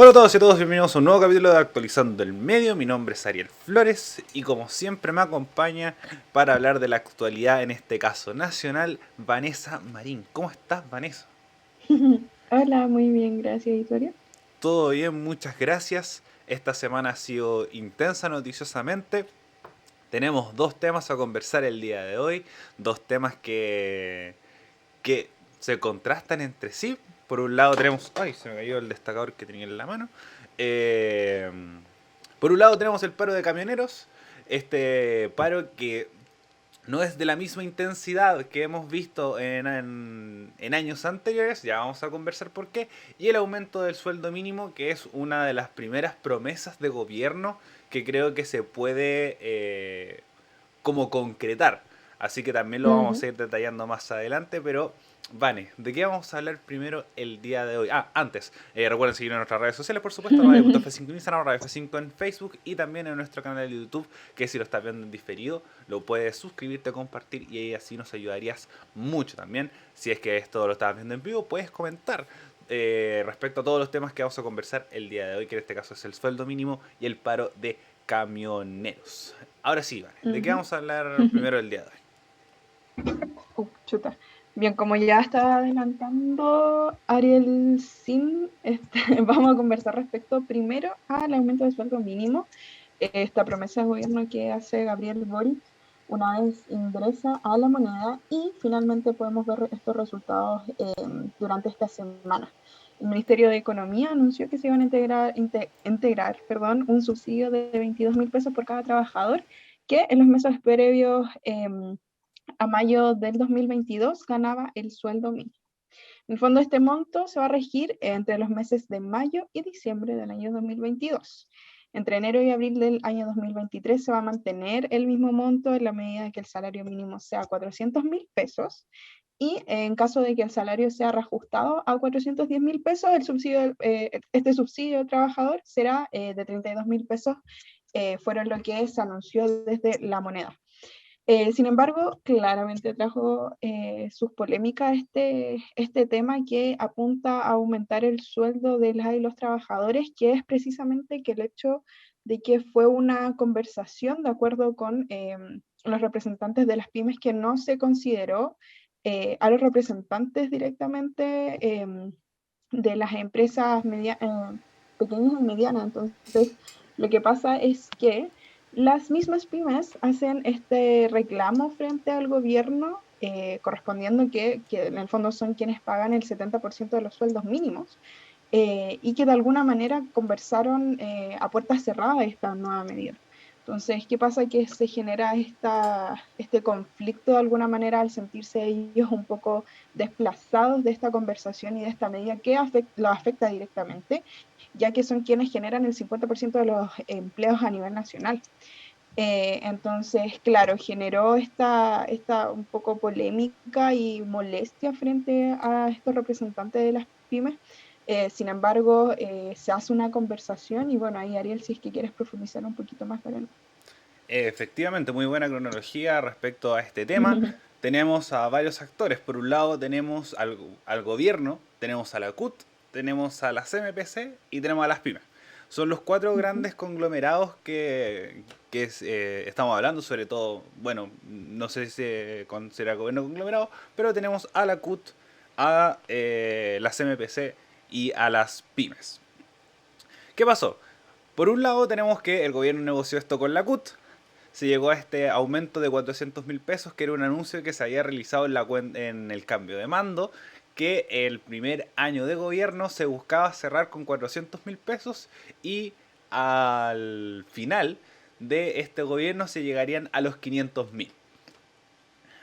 Hola a todos y todas, bienvenidos a un nuevo capítulo de Actualizando el Medio. Mi nombre es Ariel Flores y como siempre me acompaña para hablar de la actualidad, en este caso nacional, Vanessa Marín. ¿Cómo estás, Vanessa? Hola, muy bien, gracias, Victoria. Todo bien, muchas gracias. Esta semana ha sido intensa noticiosamente. Tenemos dos temas a conversar el día de hoy, dos temas que se contrastan entre sí. Por un lado tenemos... ¡Ay! Se me cayó el destacador que tenía en la mano. Eh, por un lado tenemos el paro de camioneros. Este paro que no es de la misma intensidad que hemos visto en años anteriores, ya vamos a conversar por qué, y el aumento del sueldo mínimo, que es una de las primeras promesas de gobierno que creo que se puede como concretar. Así que también lo vamos Ujú. a ir detallando más adelante, pero Vane, ¿de qué vamos a hablar primero el día de hoy? Antes, recuerden seguirnos en nuestras redes sociales, por supuesto, Radio.F5 en Instagram, Radio F5 en Facebook y también en nuestro canal de YouTube, que si lo estás viendo en diferido, lo puedes suscribirte, compartir y ahí así nos ayudarías mucho también. Si es que esto lo estás viendo en vivo, puedes comentar respecto a todos los temas que vamos a conversar el día de hoy, que en este caso es el sueldo mínimo y el paro de camioneros. Ahora sí, Vane, ¿de qué Ujú. vamos a hablar primero el día de hoy? Chuta. Bien, como ya estaba adelantando Ariel Sin, vamos a conversar respecto primero al aumento del sueldo mínimo, esta promesa de gobierno que hace Gabriel Boric una vez ingresa a la moneda y finalmente podemos ver estos resultados durante esta semana. El Ministerio de Economía anunció que se iban a integrar, perdón, un subsidio de 22.000 pesos por cada trabajador que en los meses previos a mayo del 2022 ganaba el sueldo mínimo. En el fondo, este monto se va a regir entre los meses de mayo y diciembre del año 2022. Entre enero y abril del año 2023 se va a mantener el mismo monto en la medida que el salario mínimo sea 400.000 pesos y en caso de que el salario sea reajustado a 410.000 pesos, este subsidio trabajador será de 32.000 pesos, fueron lo que se anunció desde la moneda. Sin embargo, claramente trajo sus polémicas este tema que apunta a aumentar el sueldo de las y los trabajadores, que es precisamente que el hecho de que fue una conversación de acuerdo con los representantes de las pymes que no se consideró a los representantes directamente de las empresas pequeñas y medianas. Entonces, lo que pasa es que las mismas pymes hacen este reclamo frente al gobierno, correspondiendo que en el fondo son quienes pagan el 70% de los sueldos mínimos, y que de alguna manera conversaron a puertas cerradas esta nueva medida. Entonces, ¿qué pasa? Que se genera este conflicto de alguna manera al sentirse ellos un poco desplazados de esta conversación y de esta medida que los afecta directamente, ya que son quienes generan el 50% de los empleos a nivel nacional. Entonces, claro, generó esta un poco polémica y molestia frente a estos representantes de las pymes. Sin embargo, se hace una conversación y bueno, ahí Ariel, si es que quieres profundizar un poquito más, dale. Efectivamente, muy buena cronología respecto a este tema. Tenemos a varios actores. Por un lado tenemos al gobierno, tenemos a la CUT, tenemos a la CMPC y tenemos a las pymes. Son los cuatro grandes conglomerados que estamos hablando, sobre todo, bueno, no sé si se considera gobierno conglomerado, pero tenemos a la CUT, a la CMPC y a las pymes. ¿Qué pasó? Por un lado tenemos que el gobierno negoció esto con la CUT, se llegó a este aumento de 400.000 pesos, que era un anuncio que se había realizado en el cambio de mando, que el primer año de gobierno se buscaba cerrar con 400.000 pesos y al final de este gobierno se llegarían a los 500.000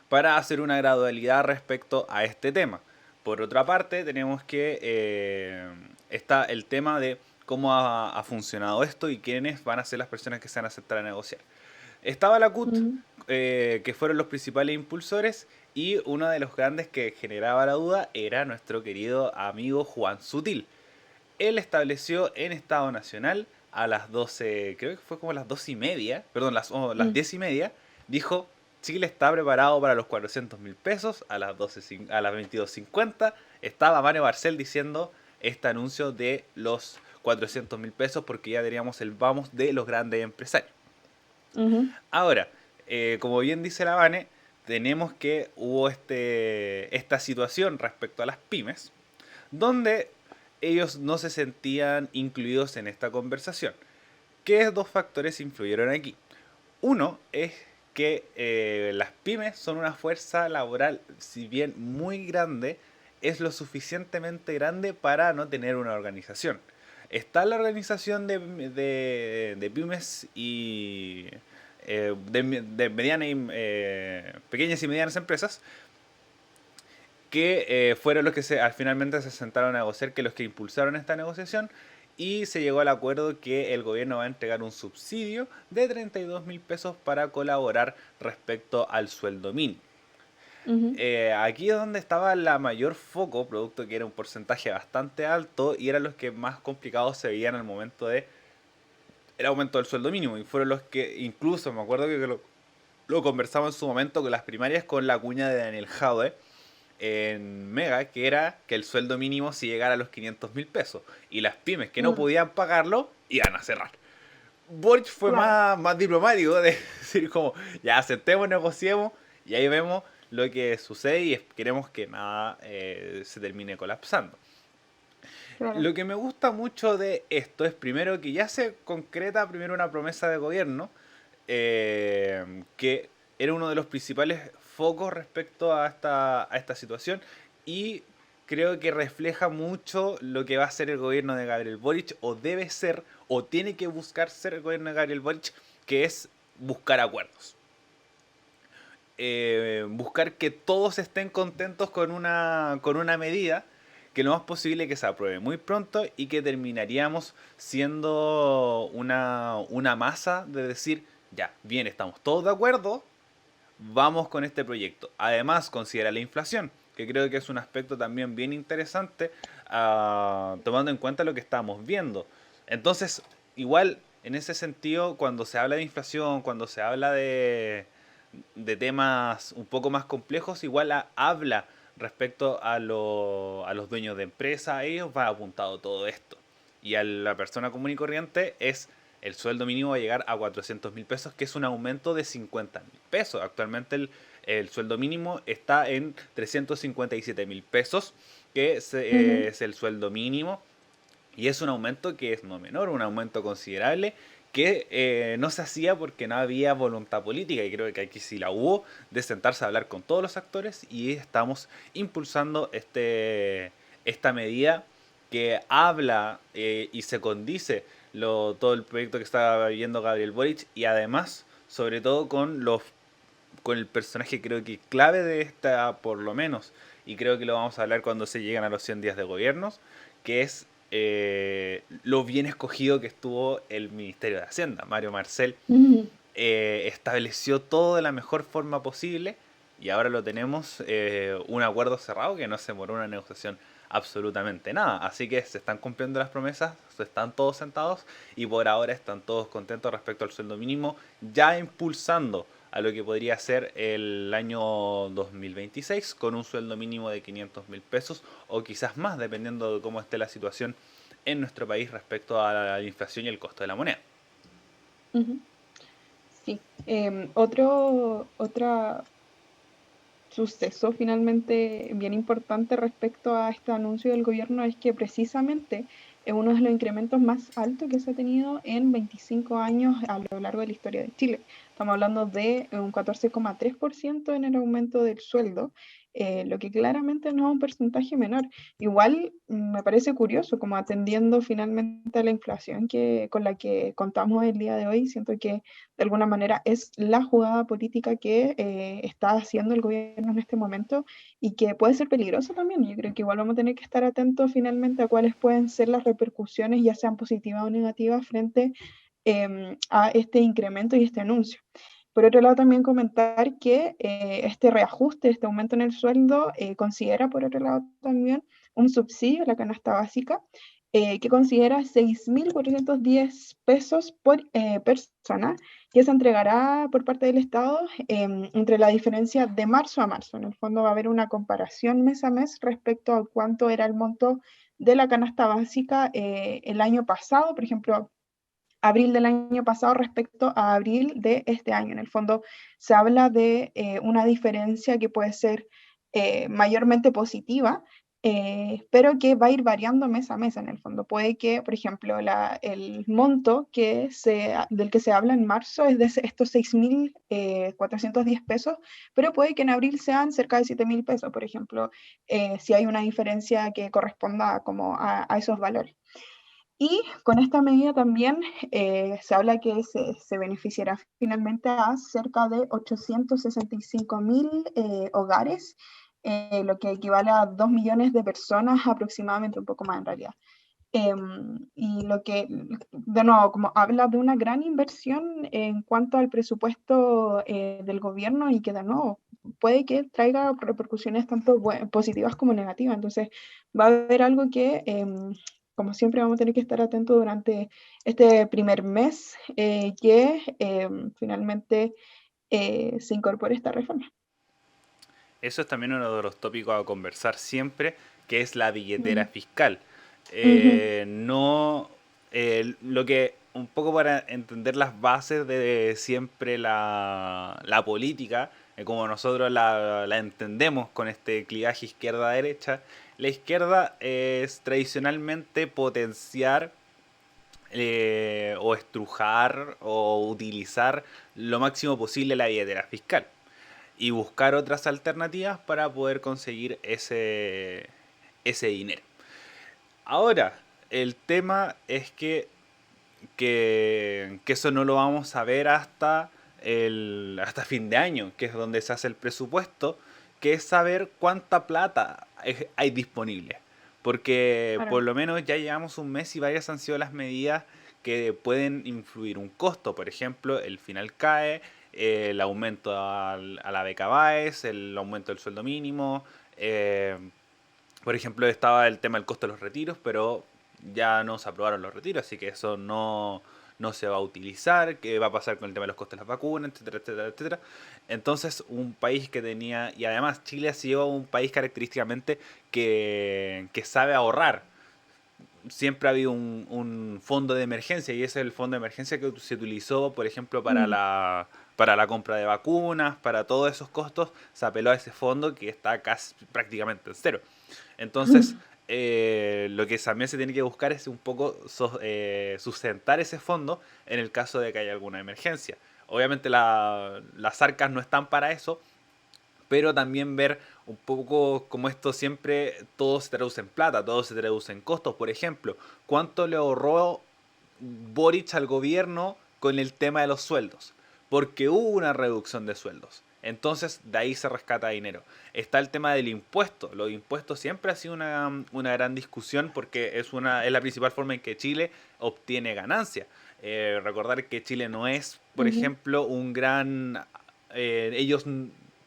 para hacer una gradualidad respecto a este tema. Por otra parte, tenemos que está el tema de cómo ha funcionado esto y quiénes van a ser las personas que se van a aceptar a negociar. Estaba la CUT, Ujú. que fueron los principales impulsores, y uno de los grandes que generaba la duda era nuestro querido amigo Juan Sutil. Él estableció en Estado Nacional a las 12, creo que fue como las 12 y media, perdón, las Mm. 10 y media, dijo, Chile está preparado para los 400.000 pesos, a las 12, a las 22:50 estaba Mario Barcel diciendo este anuncio de los 400.000 pesos porque ya teníamos el vamos de los grandes empresarios. Ujú. Ahora, como bien dice la Vane, tenemos que hubo esta situación respecto a las pymes, donde ellos no se sentían incluidos en esta conversación. ¿Qué dos factores influyeron aquí? Uno es que las pymes son una fuerza laboral, si bien muy grande, es lo suficientemente grande para no tener una organización. Está la organización de pymes y de medianas pequeñas y medianas empresas que fueron los que al finalmente se sentaron a negociar, que los que impulsaron esta negociación, y se llegó al acuerdo que el gobierno va a entregar un subsidio de 32.000 pesos para colaborar respecto al sueldo mínimo. Ujú. Aquí es donde estaba la mayor foco, producto que era un porcentaje bastante alto y eran los que más complicados se veían al momento de el aumento del sueldo mínimo, y fueron los que incluso me acuerdo que lo conversamos en su momento con las primarias con la cuña de Daniel Jadwe en Mega, que era que el sueldo mínimo si llegara a los 500.000 pesos y las pymes que no Mm, podían pagarlo iban a cerrar. Boric fue claro, más diplomático de decir como, ya sentemos, negociemos y ahí vemos lo que sucede y queremos que nada se termine colapsando. claro. Lo que me gusta mucho de esto es primero que ya se concreta primero una promesa de gobierno que era uno de los principales focos respecto a esta situación, y creo que refleja mucho lo que va a ser el gobierno de Gabriel Boric, o debe ser, o tiene que buscar ser el gobierno de Gabriel Boric, que es buscar acuerdos. Buscar que todos estén contentos con una medida que lo más posible que se apruebe muy pronto y que terminaríamos siendo una masa de decir, ya, bien, estamos todos de acuerdo, vamos con este proyecto. Además, considera la inflación, que creo que es un aspecto también bien interesante, tomando en cuenta lo que estamos viendo. Entonces, igual, en ese sentido, cuando se habla de inflación, cuando se habla de temas un poco más complejos, igual habla respecto a los dueños de empresa, a ellos va apuntado todo esto. Y a la persona común y corriente es el sueldo mínimo va a llegar a 400.000 pesos, que es un aumento de 50.000 pesos. Actualmente el sueldo mínimo está en 357.000 pesos, que Ujú. es el sueldo mínimo. Y es un aumento que es no menor, un aumento considerable que no se hacía porque no había voluntad política, y creo que aquí sí la hubo, de sentarse a hablar con todos los actores, y estamos impulsando esta medida que habla y se condice todo el proyecto que está viviendo Gabriel Boric, y además, sobre todo con el personaje creo que clave de esta, por lo menos, y creo que lo vamos a hablar cuando se lleguen a los 100 días de gobiernos, que es lo bien escogido que estuvo el Ministerio de Hacienda. Mario Marcel Ujú. estableció todo de la mejor forma posible, y ahora lo tenemos un acuerdo cerrado que no se demoró una negociación absolutamente nada. Así que se están cumpliendo las promesas, están todos sentados y por ahora están todos contentos respecto al sueldo mínimo, ya impulsando a lo que podría ser el año 2026 con un sueldo mínimo de 500.000 pesos o quizás más, dependiendo de cómo esté la situación en nuestro país respecto a la inflación y el costo de la moneda. Ujú. Sí. Otra suceso finalmente bien importante respecto a este anuncio del gobierno es que precisamente es uno de los incrementos más altos que se ha tenido en 25 años a lo largo de la historia de Chile. Estamos hablando de un 14,3% en el aumento del sueldo, lo que claramente no es un porcentaje menor. Igual me parece curioso, como atendiendo finalmente a la inflación con la que contamos el día de hoy, siento que de alguna manera es la jugada política que está haciendo el gobierno en este momento y que puede ser peligrosa también. Yo creo que igual vamos a tener que estar atentos finalmente a cuáles pueden ser las repercusiones, ya sean positivas o negativas, frente a este incremento y este anuncio. Por otro lado, también comentar que este reajuste, este aumento en el sueldo, considera, por otro lado, también un subsidio a la canasta básica, que considera 6.410 pesos por persona, que se entregará por parte del Estado entre la diferencia de marzo a marzo. En el fondo va a haber una comparación mes a mes respecto a cuánto era el monto de la canasta básica el año pasado, por ejemplo, abril del año pasado respecto a abril de este año. En el fondo se habla de una diferencia que puede ser mayormente positiva, pero que va a ir variando mes a mes en el fondo. Puede que, por ejemplo, el monto del que se habla en marzo es de estos 6.410 pesos, pero puede que en abril sean cerca de 7.000 pesos, por ejemplo, si hay una diferencia que corresponda como a esos valores. Y con esta medida también se habla que se beneficiará finalmente a cerca de 865.000 hogares, lo que equivale a 2 millones de personas aproximadamente, un poco más en realidad. Y lo que, de nuevo, como habla de una gran inversión en cuanto al presupuesto del gobierno y que, de nuevo, puede que traiga repercusiones tanto positivas como negativas. Entonces, va a haber algo que, como siempre, vamos a tener que estar atentos durante este primer mes que finalmente se incorpore esta reforma. Eso es también uno de los tópicos a conversar siempre, que es la billetera Mm. fiscal. Ujú. No, lo que un poco para entender las bases de siempre la política, como nosotros la entendemos con este clivaje izquierda-derecha, la izquierda es tradicionalmente potenciar o estrujar o utilizar lo máximo posible la billetera fiscal y buscar otras alternativas para poder conseguir ese dinero. Ahora, el tema es que eso no lo vamos a ver hasta fin de año, que es donde se hace el presupuesto, que es saber cuánta plata hay disponible. Porque por Claro. lo menos ya llevamos un mes y varias han sido las medidas que pueden influir un costo. Por ejemplo, el final CAE, el aumento a la beca BAES, el aumento del sueldo mínimo. eh, por ejemplo, estaba el tema del costo de los retiros, pero ya no se aprobaron los retiros, así que eso no se va a utilizar. ¿Qué va a pasar con el tema de los costos de las vacunas, etcétera, etcétera, etcétera? Entonces, un país que tenía, y además Chile ha sido un país característicamente que sabe ahorrar. Siempre ha habido un fondo de emergencia y ese es el fondo de emergencia que se utilizó, por ejemplo, Mm. para la compra de vacunas, para todos esos costos, se apeló a ese fondo que está casi prácticamente en cero. Entonces, lo que también se tiene que buscar es un poco sustentar ese fondo en el caso de que haya alguna emergencia. Obviamente las arcas no están para eso, pero también ver un poco como esto siempre todo se traduce en plata, todo se traduce en costos. Por ejemplo, ¿cuánto le ahorró Boric al gobierno con el tema de los sueldos? Porque hubo una reducción de sueldos. Entonces, de ahí se rescata dinero. Está el tema del impuesto. Los impuestos siempre ha sido una gran discusión porque es la principal forma en que Chile obtiene ganancia. Recordar que Chile no es, por Ujú. ejemplo, un gran... ellos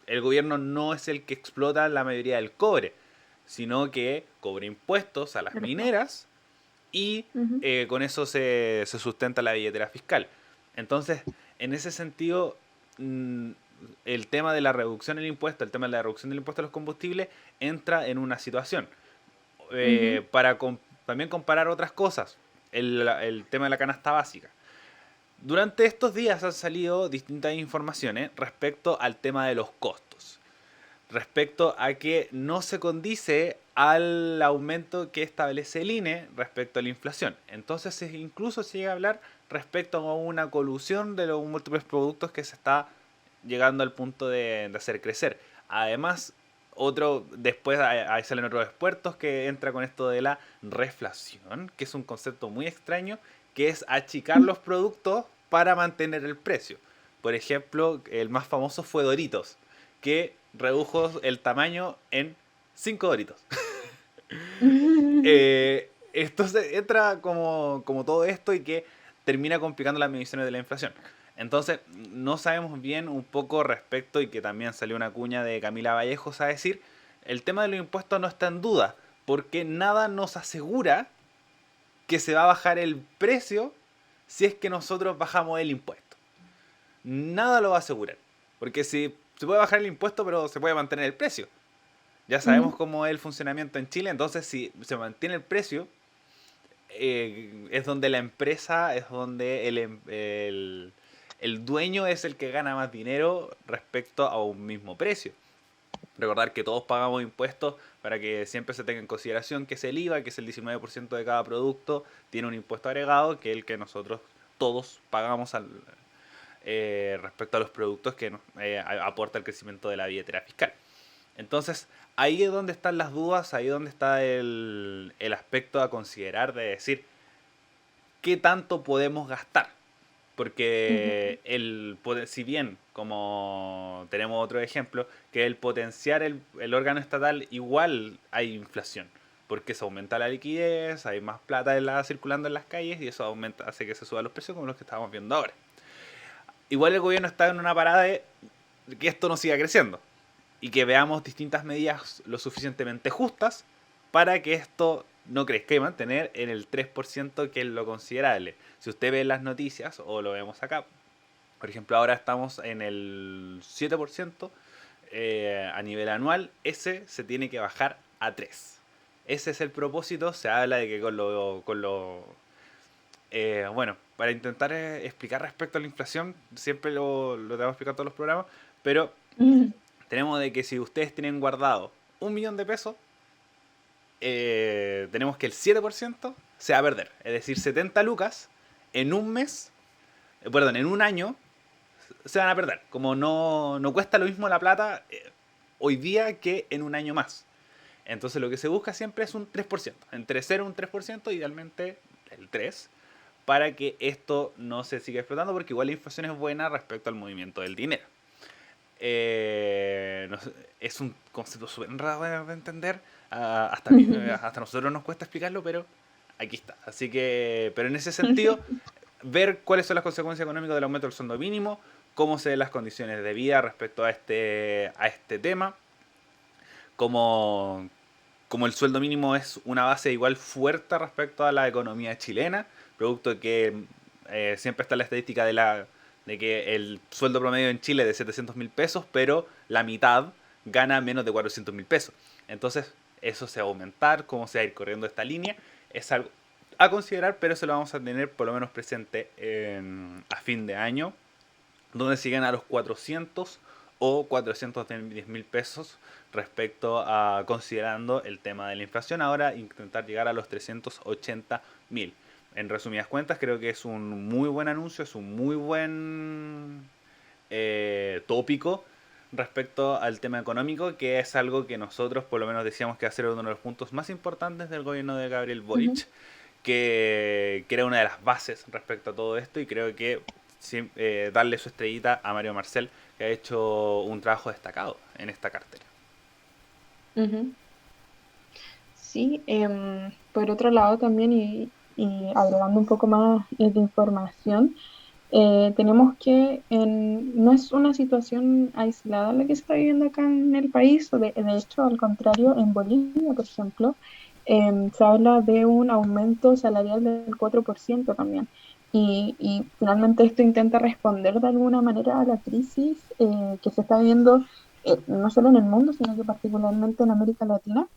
el gobierno no es el que explota la mayoría del cobre, sino que cobra impuestos a las ¿Verdad? mineras y Ujú. con eso se sustenta la billetera fiscal. Entonces, en ese sentido, mm, el tema de la reducción del impuesto, el tema de la reducción del impuesto a los combustibles, entra en una situación. Ujú. También comparar otras cosas, el tema de la canasta básica. Durante estos días han salido distintas informaciones respecto al tema de los costos, respecto a que no se condice al aumento que establece el INE respecto a la inflación. Entonces incluso se llega a hablar respecto a una colusión de los múltiples productos que se está llegando al punto de hacer crecer. Además, después ahí salen otros expertos que entra con esto de la reflación, que es un concepto muy extraño, que es achicar los productos para mantener el precio. Por ejemplo, el más famoso fue Doritos, que redujo el tamaño en 5 Doritos. Esto entra como todo esto y que termina complicando las mediciones de la inflación. Entonces, no sabemos bien un poco respecto, y que también salió una cuña de Camila Vallejos a decir, el tema de los impuestos no está en duda, porque nada nos asegura que se va a bajar el precio si es que nosotros bajamos el impuesto. Nada lo va a asegurar, porque si se puede bajar el impuesto, pero se puede mantener el precio. Ya sabemos Ujú, cómo es el funcionamiento en Chile, entonces si se mantiene el precio, es donde la empresa, es donde el dueño es el que gana más dinero respecto a un mismo precio. Recordar que todos pagamos impuestos para que siempre se tenga en consideración que es el IVA, que es el 19% de cada producto, tiene un impuesto agregado que es el que nosotros todos pagamos respecto a los productos que nos aporta el crecimiento de la billetera fiscal. Entonces, ahí es donde están las dudas, ahí es donde está el aspecto a considerar de decir qué tanto podemos gastar. ujú, Porque si bien, como tenemos otro ejemplo, que el potenciar el órgano estatal, igual hay inflación. Porque se aumenta la liquidez, hay más plata circulando en las calles y eso aumenta, hace que se suban los precios como los que estamos viendo ahora. Igual el gobierno está en una parada de que esto no siga creciendo y que veamos distintas medidas lo suficientemente justas para que esto no crezca y mantener en el 3% que es lo considerable. Si usted ve las noticias o lo vemos acá, por ejemplo ahora estamos en el 7% a nivel anual, ese se tiene que bajar a 3. Ese es el propósito, se habla de que bueno, para intentar explicar respecto a la inflación, siempre lo tenemos que explicar en todos los programas, pero ujú. tenemos de que si ustedes tienen guardado 1 millón de pesos, tenemos que el 7% se va a perder. Es decir, 70 lucas en un mes, perdón, en un año se van a perder. Como no cuesta lo mismo la plata hoy día que en un año más. Entonces lo que se busca siempre es un 3%. Entre 0 y un 3%, idealmente el 3%, para que esto no se siga explotando, porque igual la inflación es buena respecto al movimiento del dinero. No sé, es un concepto súper raro de entender. Hasta nosotros nos cuesta explicarlo, pero aquí está. Así que, pero en ese sentido, ver cuáles son las consecuencias económicas del aumento del sueldo mínimo, cómo se ven las condiciones de vida respecto a este tema, cómo, como el sueldo mínimo es una base igual fuerte respecto a la economía chilena, producto que siempre está la estadística de que el sueldo promedio en Chile es de 700.000 pesos, pero la mitad gana menos de 400.000 pesos. Entonces, eso se va a aumentar, cómo se va a ir corriendo esta línea, es algo a considerar, pero eso lo vamos a tener por lo menos presente a fin de año, donde siguen a los 400 o 410.000 pesos respecto a considerando el tema de la inflación. Ahora intentar llegar a los 380.000. En resumidas cuentas, creo que es un muy buen anuncio, es un muy buen tópico respecto al tema económico, que es algo que nosotros por lo menos decíamos que va a ser uno de los puntos más importantes del gobierno de Gabriel Ujú. Boric, que era una de las bases respecto a todo esto, y creo que darle su estrellita a Mario Marcel, que ha hecho un trabajo destacado en esta cartera. Ujú. Sí, por otro lado también, y agregando un poco más de información, tenemos que no es una situación aislada la que se está viviendo acá en el país, de hecho, al contrario, en Bolivia, por ejemplo, se habla de un aumento salarial del 4% también. Y finalmente esto intenta responder de alguna manera a la crisis que se está viviendo no solo en el mundo, sino que particularmente en América Latina,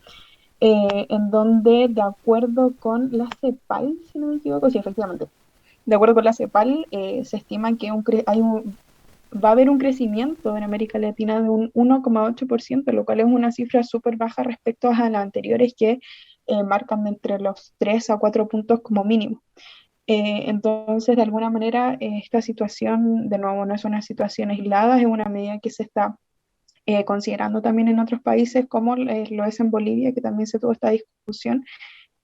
en donde, de acuerdo con la CEPAL, si no me equivoco, sí, efectivamente, de acuerdo con la CEPAL, se estima que va a haber un crecimiento en América Latina de un 1,8%, lo cual es una cifra súper baja respecto a las anteriores que marcan de entre los 3 a 4 puntos como mínimo. Entonces, de alguna manera, esta situación, de nuevo, no es una situación aislada, es una medida que se está considerando también en otros países, como lo es en Bolivia, que también se tuvo esta discusión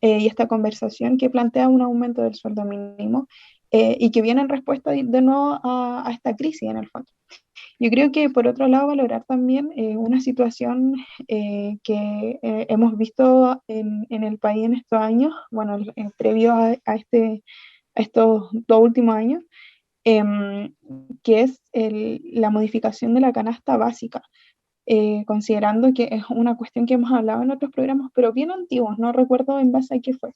y esta conversación que plantea un aumento del sueldo mínimo y que viene en respuesta de nuevo a esta crisis en el fondo. Yo creo que por otro lado valorar también una situación que hemos visto en el país en estos años, bueno, previo a estos 2 últimos años, que es la modificación de la canasta básica, considerando que es una cuestión que hemos hablado en otros programas, pero bien antiguos, no recuerdo en base a qué fue,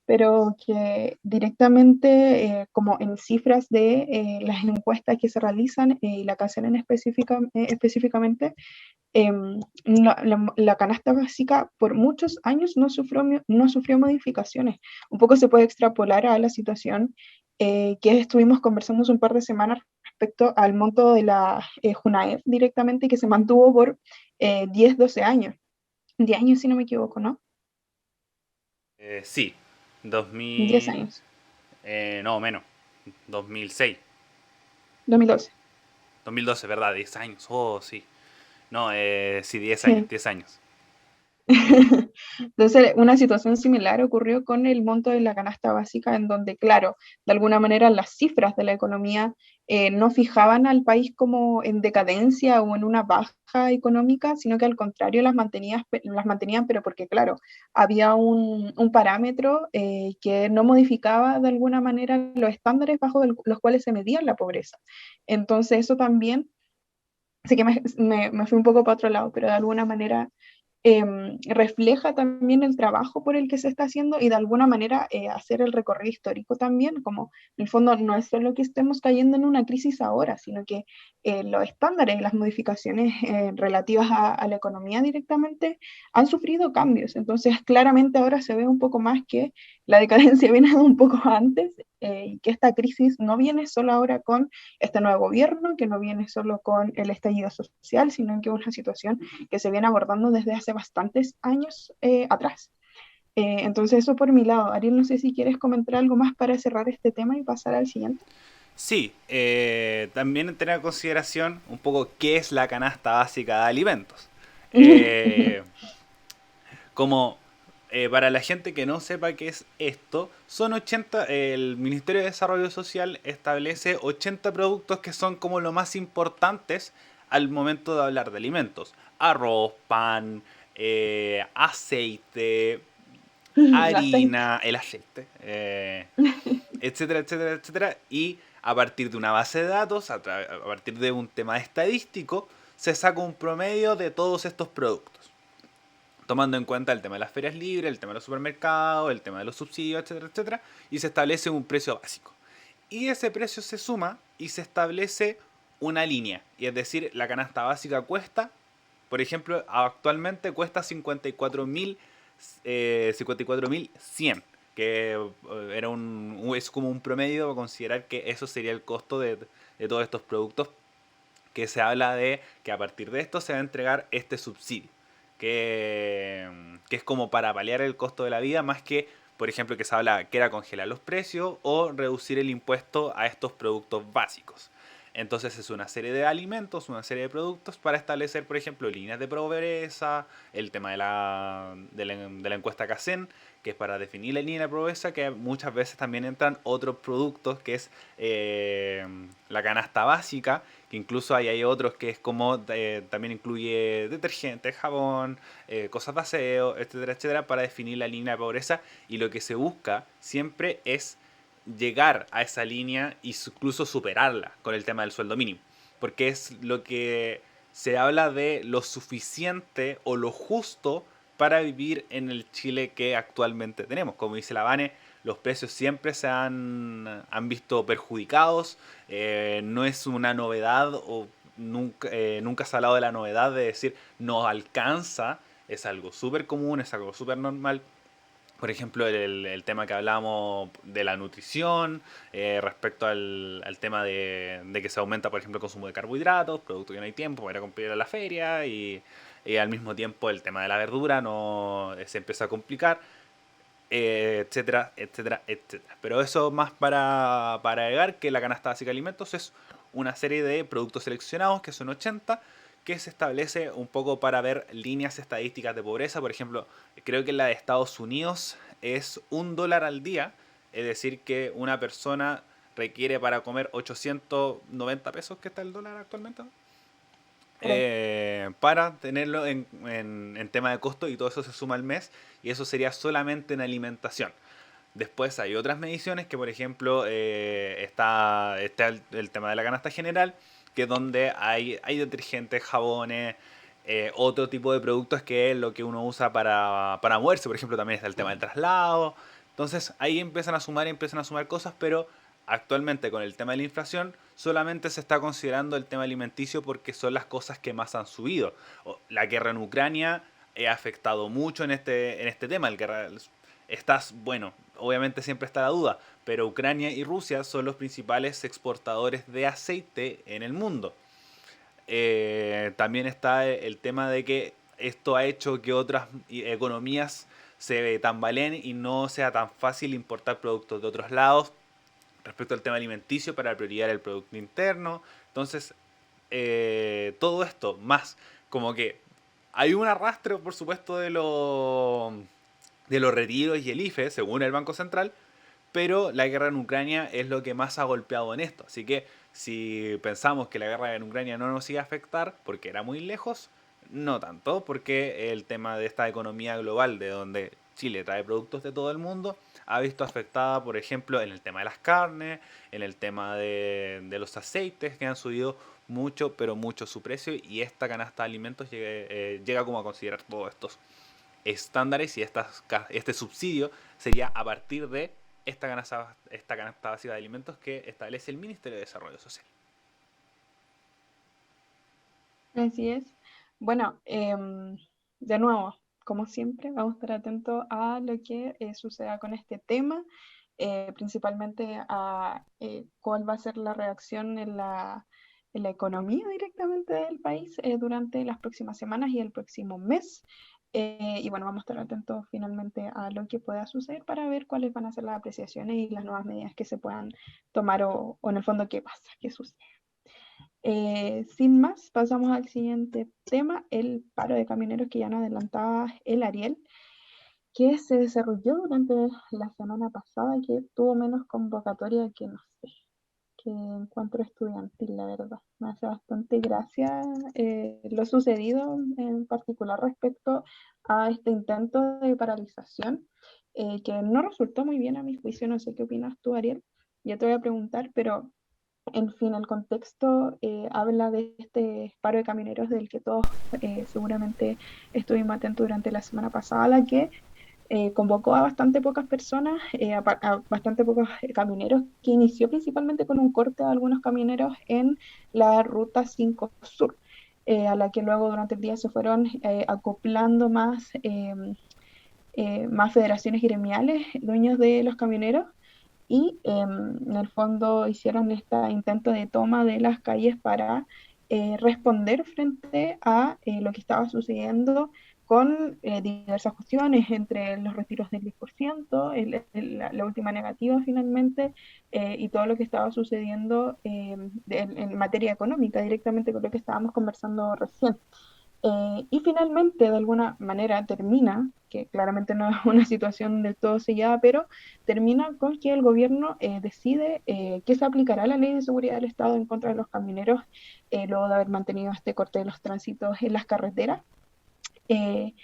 pero que directamente, como en cifras de las encuestas que se realizan y la canción en específicamente, la canasta básica por muchos años no sufrió modificaciones. Un poco se puede extrapolar a la situación que estuvimos conversando hace un par de semanas respecto al monto de la Junaef directamente, que se mantuvo por 10, 12 años. 10 años, si no me equivoco, ¿no? Sí, 10 2000, años. no menos, 2006, 2012. 2012, ¿verdad? 10 años, oh sí. No, sí, 10 años, Sí. 10 años. Entonces, una situación similar ocurrió con el monto de la canasta básica, en donde, claro, de alguna manera las cifras de la economía no fijaban al país como en decadencia o en una baja económica, sino que al contrario las mantenían, pero porque, claro, había un parámetro que no modificaba de alguna manera los estándares bajo los cuales se medía la pobreza. Entonces, eso también, sí que me fui un poco para otro lado, pero de alguna manera refleja también el trabajo por el que se está haciendo y de alguna manera hacer el recorrido histórico también, como en el fondo no es solo que estemos cayendo en una crisis ahora, sino que los estándares y las modificaciones relativas a la economía directamente han sufrido cambios. Entonces, claramente ahora se ve un poco más que la decadencia viene de un poco antes y que esta crisis no viene solo ahora con este nuevo gobierno, que no viene solo con el estallido social, sino que es una situación que se viene abordando desde hace bastantes años atrás. Entonces eso por mi lado. Ariel, no sé si quieres comentar algo más para cerrar este tema y pasar al siguiente. Sí, también tener en consideración un poco qué es la canasta básica de alimentos. Eh, como para la gente que no sepa qué es esto, son 80, el Ministerio de Desarrollo Social establece 80 productos que son como lo más importantes al momento de hablar de alimentos. Arroz, pan, aceite, El aceite. harina, el aceite, etcétera, etcétera, etcétera. Y a partir de una base de datos, a partir de un tema estadístico, se saca un promedio de todos estos productos, tomando en cuenta el tema de las ferias libres, el tema de los supermercados, el tema de los subsidios, etcétera, etcétera, y se establece un precio básico. Y ese precio se suma y se establece una línea, y es decir, la canasta básica cuesta, por ejemplo, actualmente cuesta 54.100, que es como un promedio para considerar que eso sería el costo de todos estos productos, que se habla de que a partir de esto se va a entregar este subsidio, que es como para paliar el costo de la vida, más que, por ejemplo, que se habla que era congelar los precios o reducir el impuesto a estos productos básicos. Entonces es una serie de alimentos, una serie de productos para establecer, por ejemplo, líneas de pobreza, el tema de la encuesta CACEN, que es para definir la línea de pobreza, que muchas veces también entran otros productos, que es la canasta básica, que incluso hay otros que es como también incluye detergente, jabón, cosas de aseo, etcétera, etcétera, para definir la línea de pobreza. Y lo que se busca siempre es llegar a esa línea e incluso superarla con el tema del sueldo mínimo. Porque es lo que se habla de lo suficiente o lo justo para vivir en el Chile que actualmente tenemos. Como dice la Vane, los precios siempre han visto perjudicados. No es una novedad o nunca se ha hablado de la novedad de decir no alcanza. Es algo súper común, es algo súper normal. Por ejemplo, el tema que hablábamos de la nutrición, respecto al tema de que se aumenta, por ejemplo, el consumo de carbohidratos, producto que no hay tiempo para cumplir a la feria, y al mismo tiempo el tema de la verdura no se empieza a complicar, etcétera, etcétera, etcétera. Pero eso más para agregar que la canasta básica de alimentos es una serie de productos seleccionados, que son 80, que se establece un poco para ver líneas estadísticas de pobreza. Por ejemplo, creo que la de Estados Unidos es $1 al día, es decir, que una persona requiere para comer 890 pesos, que está el dólar actualmente, Claro. para tenerlo en tema de costo, y todo eso se suma al mes, y eso sería solamente en alimentación. Después hay otras mediciones que, por ejemplo, está el tema de la canasta general, que es donde hay detergentes, jabones, otro tipo de productos que es lo que uno usa para moverse. Por ejemplo, también está el tema del traslado, Entonces ahí empiezan a sumar cosas, pero actualmente con el tema de la inflación solamente se está considerando el tema alimenticio porque son las cosas que más han subido. La guerra en Ucrania ha afectado mucho en este tema. Bueno, obviamente siempre está la duda, pero Ucrania y Rusia son los principales exportadores de aceite en el mundo. También está el tema de que esto ha hecho que otras economías se tambaleen y no sea tan fácil importar productos de otros lados respecto al tema alimenticio para priorizar el producto interno. Entonces, todo esto, más como que hay un arrastre, por supuesto, de los retiros y el IFE, según el Banco Central, pero la guerra en Ucrania es lo que más ha golpeado en esto. Así que si pensamos que la guerra en Ucrania no nos iba a afectar porque era muy lejos, no tanto, porque el tema de esta economía global, de donde Chile trae productos de todo el mundo, ha visto afectada, por ejemplo, en el tema de las carnes, en el tema de los aceites, que han subido mucho, pero mucho su precio, y esta canasta de alimentos llega como a considerar todos estos estándares y este subsidio sería a partir de esta canasta básica de alimentos que establece el Ministerio de Desarrollo Social. Así es. Bueno, de nuevo, como siempre, vamos a estar atentos a lo que suceda con este tema, principalmente a cuál va a ser la reacción en la economía directamente del país durante las próximas semanas y el próximo mes. Y bueno, vamos a estar atentos finalmente a lo que pueda suceder para ver cuáles van a ser las apreciaciones y las nuevas medidas que se puedan tomar o en el fondo qué pasa, qué sucede. Sin más, pasamos al siguiente tema, el paro de camioneros que ya nos adelantaba el Ariel, que se desarrolló durante la semana pasada, que tuvo menos convocatoria que, no sé, que encuentro estudiantil, la verdad. Me hace bastante gracia lo sucedido, en particular respecto a este intento de paralización, que no resultó muy bien a mi juicio. No sé qué opinas tú, Ariel. Ya te voy a preguntar, pero en fin, el contexto habla de este paro de camioneros del que todos seguramente estuvimos atentos durante la semana pasada, la que convocó a bastante pocas personas, a bastante pocos camioneros, que inició principalmente con un corte de algunos camioneros en la Ruta 5 Sur, a la que luego durante el día se fueron acoplando más federaciones gremiales, dueños de los camioneros y en el fondo hicieron este intento de toma de las calles para responder frente a lo que estaba sucediendo con diversas cuestiones, entre los retiros del 10%, la última negativa finalmente, y todo lo que estaba sucediendo en materia económica, directamente con lo que estábamos conversando recién. Y finalmente, de alguna manera, termina, que claramente no es una situación del todo sellada, pero termina con que el gobierno decide que se aplicará la ley de seguridad del Estado en contra de los camioneros, luego de haber mantenido este corte de los tránsitos en las carreteras. Eh,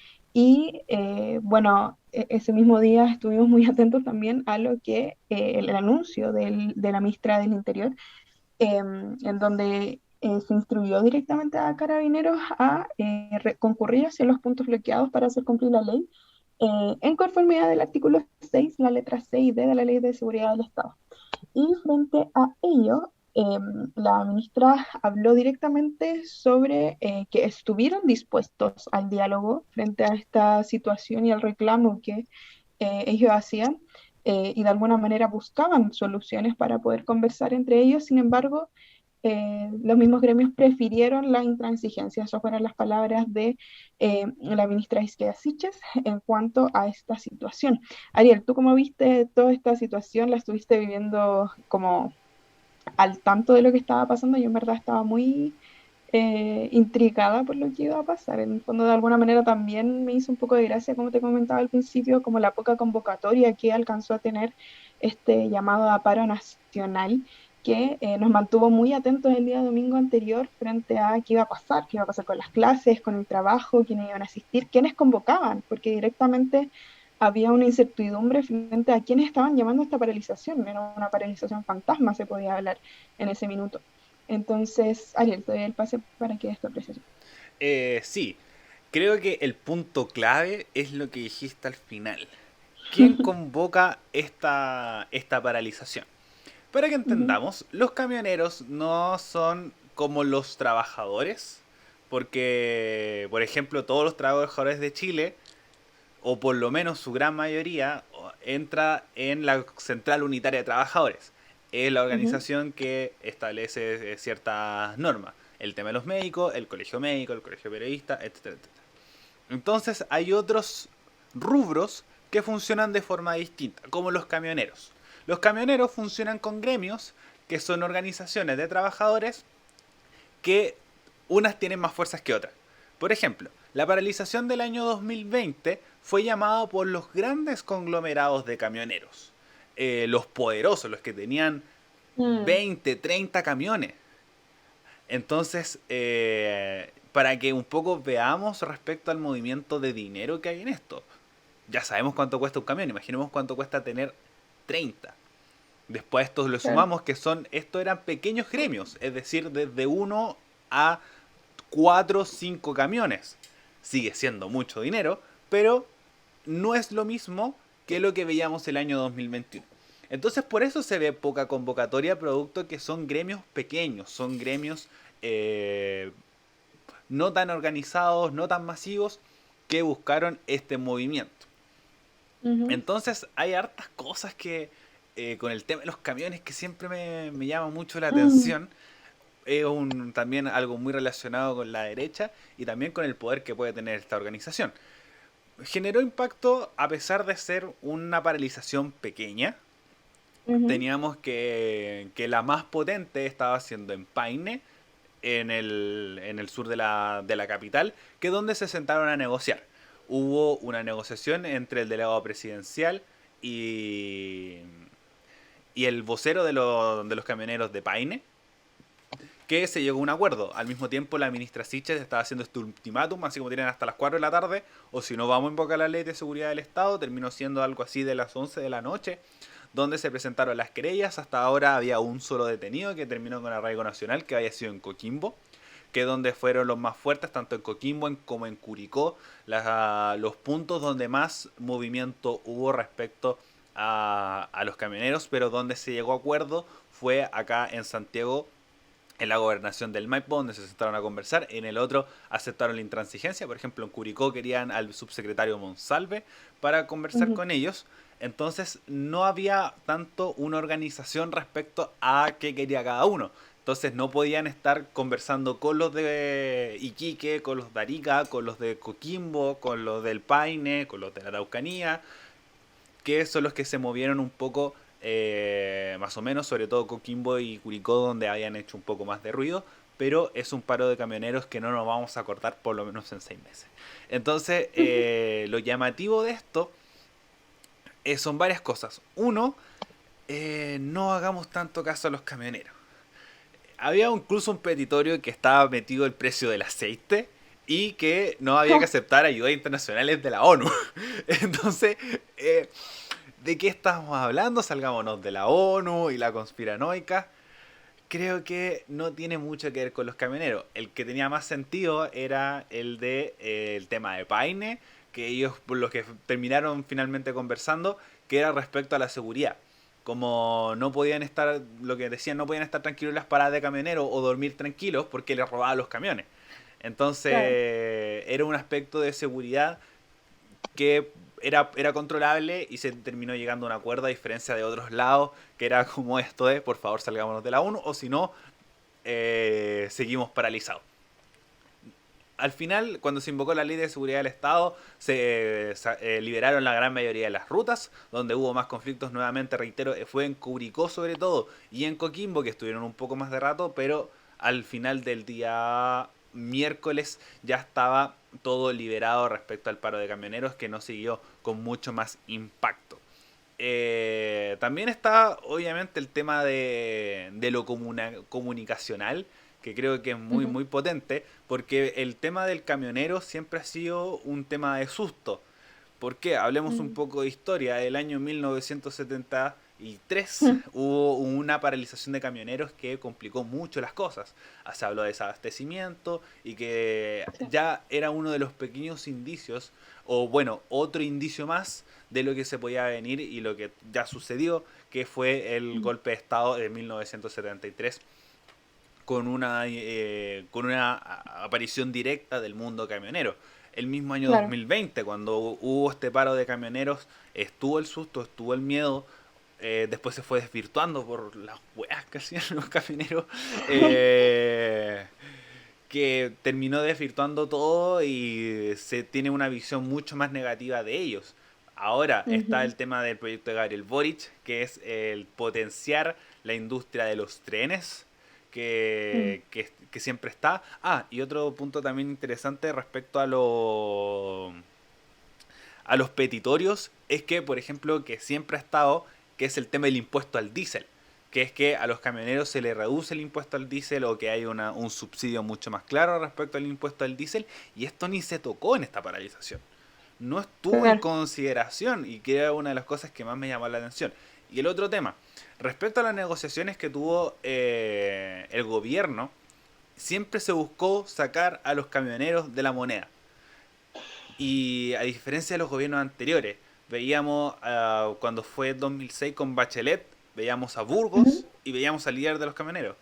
bueno, ese mismo día estuvimos muy atentos también a lo que el anuncio de la ministra del Interior, en donde se instruyó directamente a carabineros a concurrir hacia los puntos bloqueados para hacer cumplir la ley, en conformidad del artículo 6, la letra C y D de la Ley de Seguridad del Estado. Y frente a ello, la ministra habló directamente sobre que estuvieron dispuestos al diálogo frente a esta situación y al reclamo que ellos hacían, y de alguna manera buscaban soluciones para poder conversar entre ellos. Sin embargo, los mismos gremios prefirieron la intransigencia. Esas fueron las palabras de la ministra Isquia Siches en cuanto a esta situación. Ariel, ¿tú cómo viste toda esta situación? ¿La estuviste viviendo como al tanto de lo que estaba pasando? Yo en verdad estaba muy intrigada por lo que iba a pasar. En el fondo, de alguna manera, también me hizo un poco de gracia, como te comentaba al principio, como la poca convocatoria que alcanzó a tener este llamado a paro nacional, que nos mantuvo muy atentos el día domingo anterior frente a qué iba a pasar con las clases, con el trabajo, quiénes iban a asistir, quiénes convocaban, porque directamente había una incertidumbre frente a quiénes estaban llamando a esta paralización. Era una paralización fantasma, se podía hablar en ese minuto. Entonces, Ariel, te doy el pase para que esto apreciación. Sí, creo que el punto clave es lo que dijiste al final. ¿quién convoca esta paralización? Para que entendamos, los camioneros no son como los trabajadores, porque, por ejemplo, todos los trabajadores de Chile, o por lo menos su gran mayoría, entra en la Central Unitaria de Trabajadores. Es la Ujú, organización que establece ciertas normas. El tema de los médicos, el colegio médico, el colegio periodista, etcétera, etcétera. Entonces hay otros rubros que funcionan de forma distinta, como los camioneros. Los camioneros funcionan con gremios, que son organizaciones de trabajadores que unas tienen más fuerzas que otras. Por ejemplo, la paralización del año 2020 fue llamada por los grandes conglomerados de camioneros. Los poderosos, los que tenían mm, 20, 30 camiones. Entonces, para que un poco veamos respecto al movimiento de dinero que hay en esto. Ya sabemos cuánto cuesta un camión, imaginemos cuánto cuesta tener 30. Después estos lo claro. sumamos que estos eran pequeños gremios, es decir, desde uno a 4 o 5 camiones. Sigue siendo mucho dinero, pero no es lo mismo que lo que veíamos el año 2021. Entonces por eso se ve poca convocatoria, producto que son gremios pequeños, son gremios eh, no tan organizados, no tan masivos, que buscaron este movimiento. Ujú, Entonces hay hartas cosas que con el tema de los camiones que siempre me llama mucho la mm, atención. Es también algo muy relacionado con la derecha y también con el poder que puede tener esta organización. Generó impacto a pesar de ser una paralización pequeña. ujú, Teníamos que la más potente estaba siendo en Paine, en el sur de la capital, que es donde se sentaron a negociar. Hubo una negociación entre el delegado presidencial y, y el vocero de los camioneros de Paine, que se llegó a un acuerdo. Al mismo tiempo, la ministra Siches estaba haciendo este ultimátum, así como tienen hasta las 4 de la tarde, o si no vamos a invocar la ley de seguridad del Estado, terminó siendo algo así de las 11 de la noche, donde se presentaron las querellas. Hasta ahora había un solo detenido que terminó con arraigo nacional, que había sido en Coquimbo, que es donde fueron los más fuertes, tanto en Coquimbo como en Curicó, los puntos donde más movimiento hubo respecto a los camioneros, pero donde se llegó a acuerdo fue acá en Santiago, en la gobernación del Maipo, donde se sentaron a conversar. En el otro aceptaron la intransigencia. Por ejemplo, en Curicó querían al subsecretario Monsalve para conversar ujú, con ellos. Entonces no había tanto una organización respecto a qué quería cada uno. Entonces no podían estar conversando con los de Iquique, con los de Arica, con los de Coquimbo, con los del Paine, con los de la Araucanía, que son los que se movieron un poco más o menos, sobre todo Coquimbo y Curicó, donde habían hecho un poco más de ruido, pero es un paro de camioneros que no nos vamos a cortar por lo menos en 6 meses. Entonces, lo llamativo de esto son varias cosas. Uno, no hagamos tanto caso a los camioneros. Había incluso un petitorio que estaba metido el precio del aceite y que no había que aceptar ayudas internacionales de la ONU. Entonces, ¿de qué estamos hablando? Salgámonos de la ONU y la conspiranoica. Creo que no tiene mucho que ver con los camioneros. El que tenía más sentido era el tema de Paine, que ellos por los que terminaron finalmente conversando, que era respecto a la seguridad. Como no podían estar, lo que decían, no podían estar tranquilos en las paradas de camioneros o dormir tranquilos porque les robaban los camiones. Entonces claro. era un aspecto de seguridad que era controlable y se terminó llegando a un acuerdo, a diferencia de otros lados, que era como esto de, por favor, salgámonos de la ONU, o si no, seguimos paralizados. Al final, cuando se invocó la ley de seguridad del Estado, se liberaron la gran mayoría de las rutas. Donde hubo más conflictos, nuevamente reitero, fue en Curicó sobre todo y en Coquimbo, que estuvieron un poco más de rato, pero al final del día miércoles ya estaba todo liberado respecto al paro de camioneros, que no siguió con mucho más impacto. También está obviamente el tema de lo comunicacional, que creo que es muy Ujú, muy potente, porque el tema del camionero siempre ha sido un tema de susto. ¿Por qué? Hablemos un mm, poco de historia. El año 1975 y 3 hubo una paralización de camioneros que complicó mucho las cosas. Se habló de desabastecimiento y que Sí. ya era uno de los pequeños indicios, o bueno, otro indicio más de lo que se podía venir y lo que ya sucedió, que fue el Mm. golpe de Estado de 1973 con una aparición directa del mundo camionero. El mismo año Claro. 2020, cuando hubo este paro de camioneros, estuvo el susto, estuvo el miedo, después se fue desvirtuando por las weas que hacían los camioneros, eh, que terminó desvirtuando todo y se tiene una visión mucho más negativa de ellos. Ahora está Ujú. el tema del proyecto de Gabriel Boric, que es el potenciar la industria de los trenes, Mm. que siempre está. Ah, y otro punto también interesante respecto a los petitorios, es que, por ejemplo, que siempre ha estado, que es el tema del impuesto al diésel, que es que a los camioneros se les reduce el impuesto al diésel o que hay un subsidio mucho más claro respecto al impuesto al diésel, y esto ni se tocó en esta paralización. No estuvo en Claro. consideración y que era una de las cosas que más me llamó la atención. Y el otro tema, respecto a las negociaciones que tuvo el gobierno, siempre se buscó sacar a los camioneros de la moneda. Y a diferencia de los gobiernos anteriores, veíamos cuando fue 2006 con Bachelet, veíamos a Burgos Ujú. y veíamos al líder de los camioneros.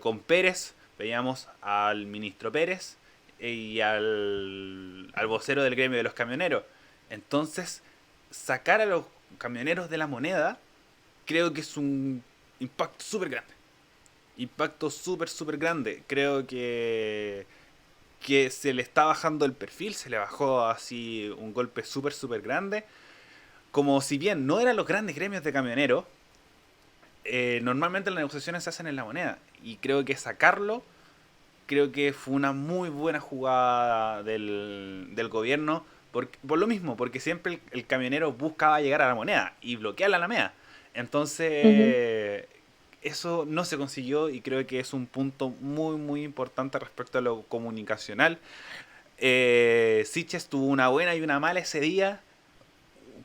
Con Pérez veíamos al ministro Pérez y al vocero del gremio de los camioneros. Entonces, sacar a los camioneros de la moneda creo que es un impacto súper grande. Impacto súper, súper grande. Creo que se le está bajando el perfil, se le bajó así un golpe súper, súper grande. Como si bien no eran los grandes gremios de camioneros, normalmente las negociaciones se hacen en la moneda. Y creo que sacarlo, creo que fue una muy buena jugada del gobierno. Por lo mismo, porque siempre el camionero buscaba llegar a la moneda y bloquear la Alameda. Ujú. Entonces, eso no se consiguió y creo que es un punto muy, muy importante respecto a lo comunicacional. Siches tuvo una buena y una mala ese día.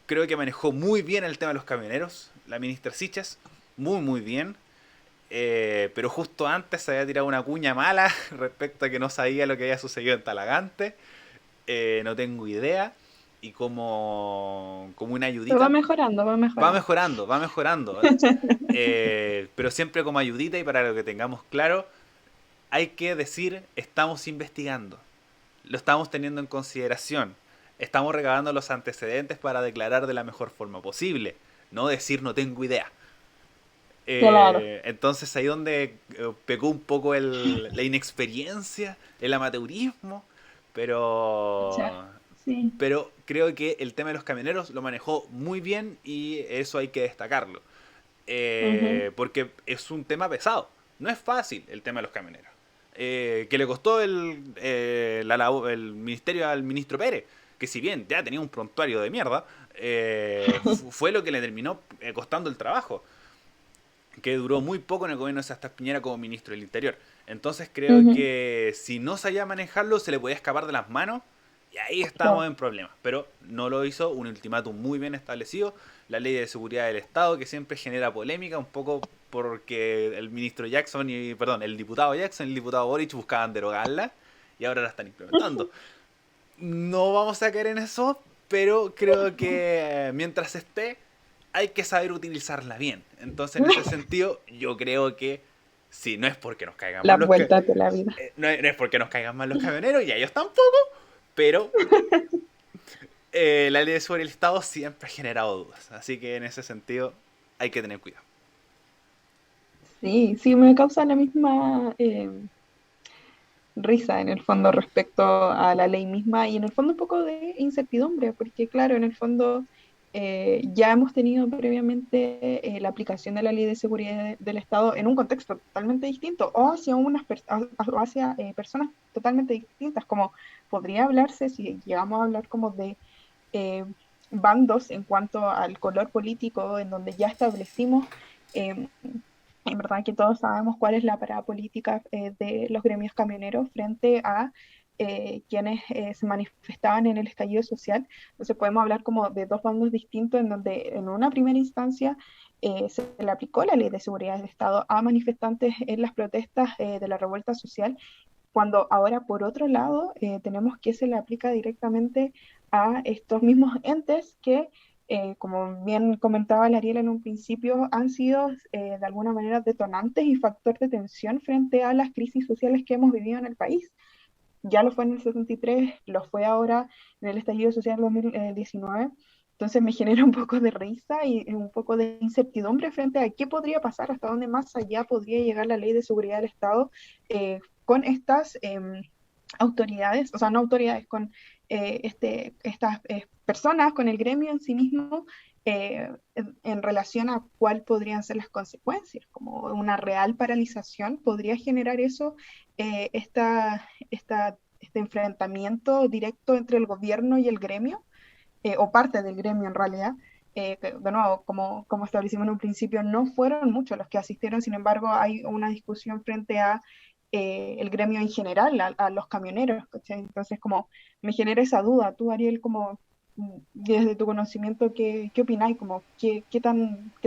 Creo que manejó muy bien el tema de los camioneros, la ministra Siches, muy, muy bien. Pero justo antes se había tirado una cuña mala respecto a que no sabía lo que había sucedido en Talagante. No tengo idea. Y como una Pero va ayudita, mejorando, va va mejorando. mejorando, va mejorando. Pero siempre como ayudita y para lo que tengamos claro, hay que decir, estamos investigando, lo estamos teniendo en consideración, estamos recabando los antecedentes para declarar de la mejor forma posible, no decir no tengo idea. Claro. Entonces ahí donde pecó un poco la inexperiencia, el amateurismo, Ya. pero, Sí. pero creo que el tema de los camioneros lo manejó muy bien y eso hay que destacarlo. Ujú. Porque es un tema pesado, no es fácil el tema de los camioneros. Que le costó el ministerio al ministro Pérez, que si bien ya tenía un prontuario de mierda, fue lo que le terminó costando el trabajo, que duró muy poco en el gobierno de Sebastián Piñera como ministro del Interior. Entonces creo Ujú. que si no sabía manejarlo, se le podía escapar de las manos y ahí estábamos Claro. en problemas. Pero no lo hizo, un ultimátum muy bien establecido, la ley de seguridad del Estado, que siempre genera polémica, un poco porque el ministro Jackson y, perdón, el diputado Jackson y el diputado Boric buscaban derogarla y ahora la están implementando. No vamos a caer en eso, pero creo que mientras esté, hay que saber utilizarla bien. Entonces, en ese sentido, yo creo que sí, no es porque nos caigan mal Las vueltas de la vida. no es porque nos caigan mal los camioneros y a ellos tampoco, pero la ley sobre el Estado siempre ha generado dudas. Así que en ese sentido, hay que tener cuidado. Sí, sí, me causa la misma risa en el fondo respecto a la ley misma y en el fondo un poco de incertidumbre, porque claro, en el fondo ya hemos tenido previamente la aplicación de la ley de seguridad del Estado en un contexto totalmente distinto o hacia, o hacia personas totalmente distintas, como podría hablarse, si llegamos a hablar como de eh, bandos en cuanto al color político, en donde ya establecimos, eh, en verdad que todos sabemos cuál es la parada política de los gremios camioneros frente a quienes se manifestaban en el estallido social. Entonces podemos hablar como de dos bandos distintos en donde en una primera instancia se le aplicó la Ley de Seguridad del Estado a manifestantes en las protestas de la revuelta social, cuando ahora por otro lado tenemos que se le aplica directamente a estos mismos entes que, como bien comentaba la Ariel en un principio, han sido de alguna manera detonantes y factor de tensión frente a las crisis sociales que hemos vivido en el país. Ya lo fue en el 73, lo fue ahora en el estallido social del 2019. Entonces me genera un poco de risa y un poco de incertidumbre frente a qué podría pasar, hasta dónde más allá podría llegar la ley de seguridad del Estado con estas autoridades, o sea, no autoridades, con estas personas, con el gremio en sí mismo, en relación a cuál podrían ser las consecuencias, como una real paralización, podría generar eso, este enfrentamiento directo entre el gobierno y el gremio, o parte del gremio en realidad. Que, de nuevo, como establecimos en un principio, no fueron muchos los que asistieron, sin embargo, hay una discusión frente a el gremio en general, a los camioneros, ¿cachai? Entonces, como me genera esa duda, tú, Ariel, como desde tu conocimiento, ¿qué opináis? Como, ¿qué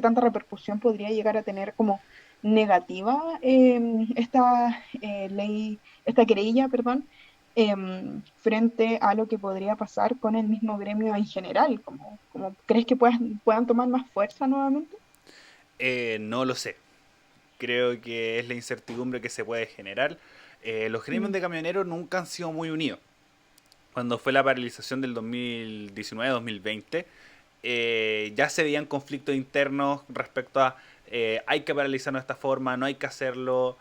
tanta repercusión podría llegar a tener como negativa esta ley, esta querella, perdón, frente a lo que podría pasar con el mismo gremio en general? Como, ¿crees que puedan tomar más fuerza nuevamente? No lo sé. Creo que es la incertidumbre que se puede generar. Los gremios Mm, de camioneros nunca han sido muy unidos. Cuando fue la paralización del 2019-2020, ya se veían conflictos internos respecto a hay que paralizarlo de esta forma, no hay que hacerlo,